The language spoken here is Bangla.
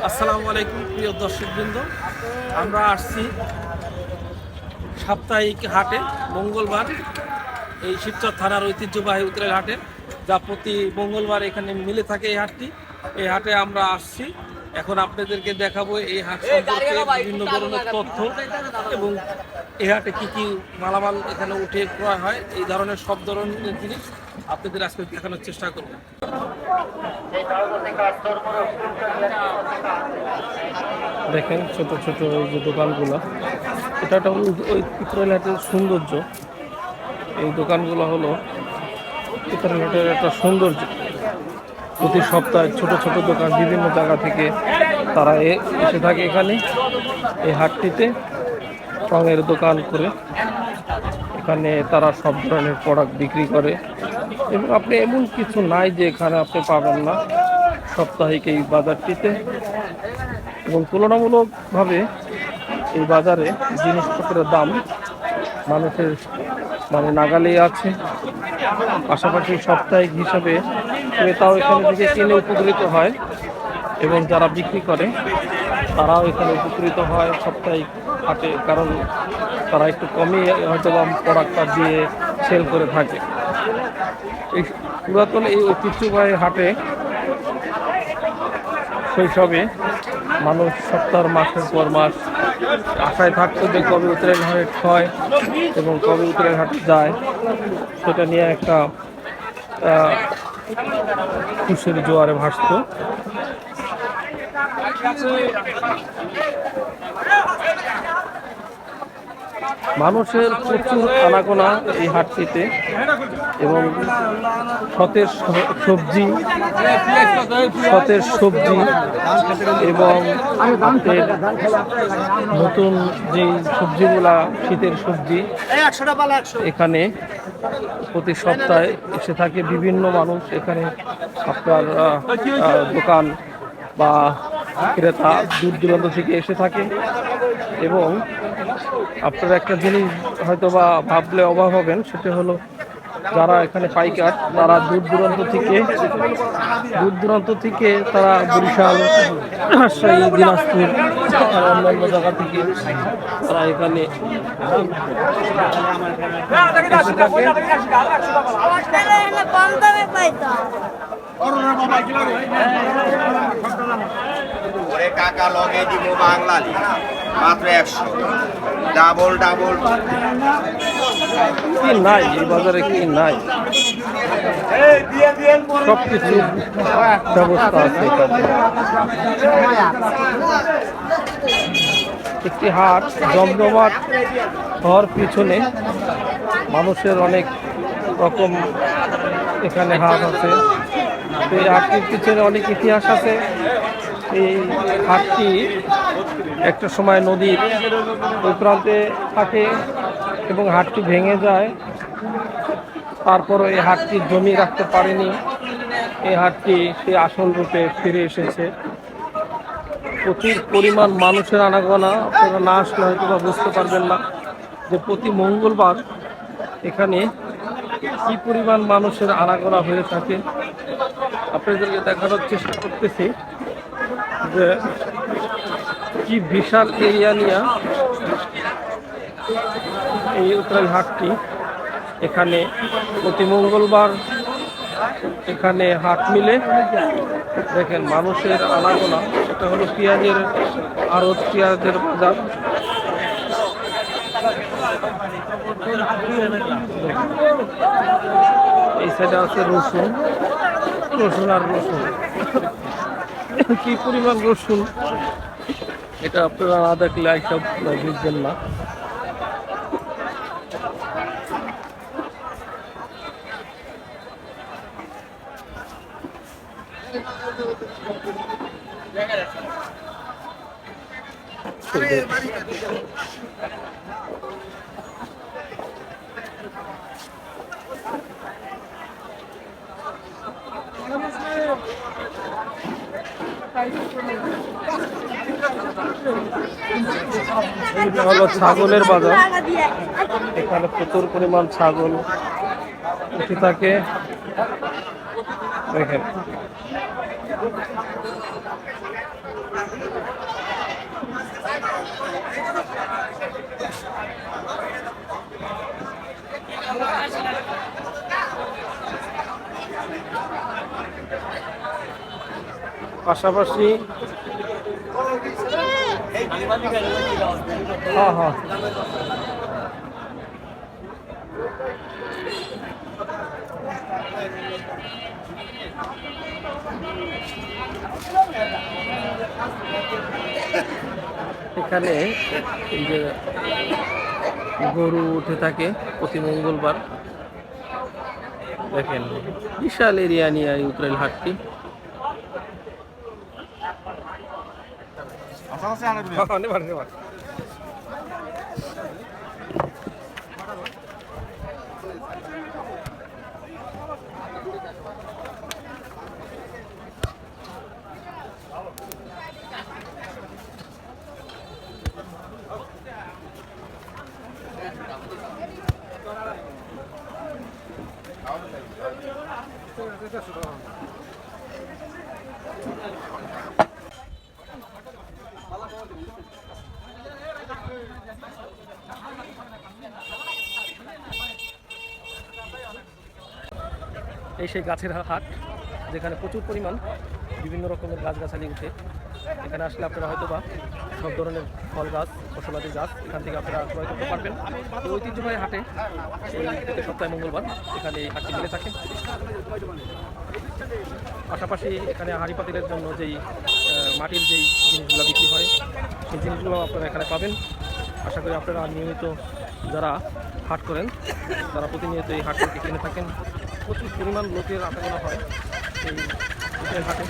আসসালামু আলাইকুম প্রিয় দর্শকবৃন্দ, আমরা আসছি সাপ্তাহিক হাটে মঙ্গলবার এই শিবচর থানার ঐতিহ্যবাহী উত্তরের হাটে, যা প্রতি মঙ্গলবার এখানে মিলে থাকে। এই হাটটি, এই হাটে আমরা আসছি। এখন আপনাদেরকে দেখাবো এই হাট সম্পর্কে বিভিন্ন ধরনের তথ্য এবং এই হাটে কী কী মালামাল এখানে উঠে ক্রয় হয়, এই ধরনের সব ধরনের জিনিস আপনাদের আজকে দেখানোর চেষ্টা করব। দেখেন ছোট ছোট ওই যে দোকানগুলো, এটা একটা ওই পিতরের হাটের সৌন্দর্য। এই দোকানগুলো হলো পিতরের হাটের একটা সৌন্দর্য। প্রতি সপ্তাহে ছোট ছোট দোকান বিভিন্ন জায়গা থেকে তারা এসে থাকে এখানে এই হাটটিতে রঙের দোকান করে। এখানে তারা সব ধরনের প্রোডাক্ট বিক্রি করে এবং আপনি এমন কিছু নাই যে এখানে আপনি পাবেন না সাপ্তাহিক এই বাজারটিতে। এবং তুলনামূলকভাবে এই বাজারে জিনিসপত্রের দাম মানুষের নাগালেই আছে। পাশাপাশি সাপ্তাহিক হিসাবে ক্রেতাও এখানে থেকে কিনে উপকৃত হয় এবং যারা বিক্রি করে তারাও এখানে উপকৃত হয় সাপ্তাহিক হাটে, কারণ তারা একটু কমই হয়তো বা প্রোডাক্টটা দিয়ে সেল করে থাকে। এই পুরাতন এই ঐতিহ্যবাহী হাটে শৈশবে মানুষ সপ্তাহের মাসের পর মাস আশায় থাকতো যে কবে উত্তরের হাট হয় এবং কবে উত্তরের হাটে যায়, সেটা নিয়ে একটা খুশির জোয়ারে ভাসত। মানুষের প্রচুর আনাগোনা এই হাটটিতে এবং সতেজ সবজি এবং নতুন যে সবজিগুলা শীতের সবজি এখানে প্রতি সপ্তাহে এসে থাকে বিভিন্ন মানুষ। এখানে আপনার দোকান বা ক্রেতা দূর দূরান্ত থেকে এসে থাকে এবং আপনারা একটা জিনিস হয়তো বা ভাবলে অবাক হবেন, সেটা হলো যারা এখানে পাইকার তারা দূর দূরান্ত থেকে তারা বরিশাল, রাজশাহী, দিনাজপুর আর অন্যান্য জায়গা থেকে তারা এখানে এসে থাকে। কাকা লগে দিব বাংলালি মাত্র 100 ডাবল কি নাই এই বাজারে, কি নাই সবকিছু ব্যবস্থা আছে এখানে। একটি হাট জমজমাট হওয়ার পিছনে মানুষের অনেক রকম এখানে হাট আছে। তো এই হাটটির পিছনে অনেক ইতিহাস আছে। এই হাটটি একটা সময় নদীর ওই প্রান্তে থাকে এবং হাটটি ভেঙে যায়। তারপরও এই হাটটি জমি রাখতে পারেনি, এই হাটটি সেই আসল রূপে ফিরে এসেছে। প্রচুর পরিমাণ মানুষের আনাগোনা, আপনারা না আসলে হয়তো বা বুঝতে পারবেন না যে প্রতি মঙ্গলবার এখানে কি পরিমাণ মানুষের আনাগোনা হয়ে থাকে। আপনাদেরকে দেখানোর চেষ্টা করতেছি যে কি বিশাল এরিয়া নিয়ে এই উত্তরাইল হাটটি। এখানে প্রতি মঙ্গলবার এখানে হাট মিলে। দেখেন মানুষের আনাগোনা, এটা হলো পেঁয়াজের আড়ত, পেঁয়াজের বাজার। এই সাইডে আছে রসুন আর রসুন, কি পরিমাণ রসুন এটা আপনারা না দেখলে এইসব বুঝবেন না। এটা হলো ছাগলের বাজার। এখানে প্রচুর পরিমাণ ছাগল উঠে থাকে। দেখেন পাশাপাশি হ্যাঁ হ্যাঁ এখানে এই যে গরু উঠে থাকে প্রতি মঙ্গলবার। দেখেন বিশাল এরিয়া নিয়ে এই উত্তরাইল হাটটি। এই সেই গাছের হাট, যেখানে প্রচুর পরিমাণ বিভিন্ন রকমের গাছগাছালি উঠে। এখানে আসলে আপনারা হয়তো বা সব ধরনের ফল গাছ, ফসলাদি গাছ এখান থেকে আপনারা ক্রয় করতে পারবেন। এই ঐতিহ্যবাহী হাটে এই প্রতি সপ্তাহে মঙ্গলবার এখানে এই হাটটি মিলে থাকে। পাশাপাশি এখানে হাঁড়ি পাতিলের জন্য যেই মাটির যেই জিনিসগুলো বিক্রি হয় সেই জিনিসগুলো আপনারা এখানে পাবেন। আশা করি আপনারা নিয়মিত যারা হাট করেন তারা প্রতিনিয়ত এই হাট থেকে কিনে থাকেন। প্রচুর পরিমাণ লোকের আনাগোনা হয় এই হাটে।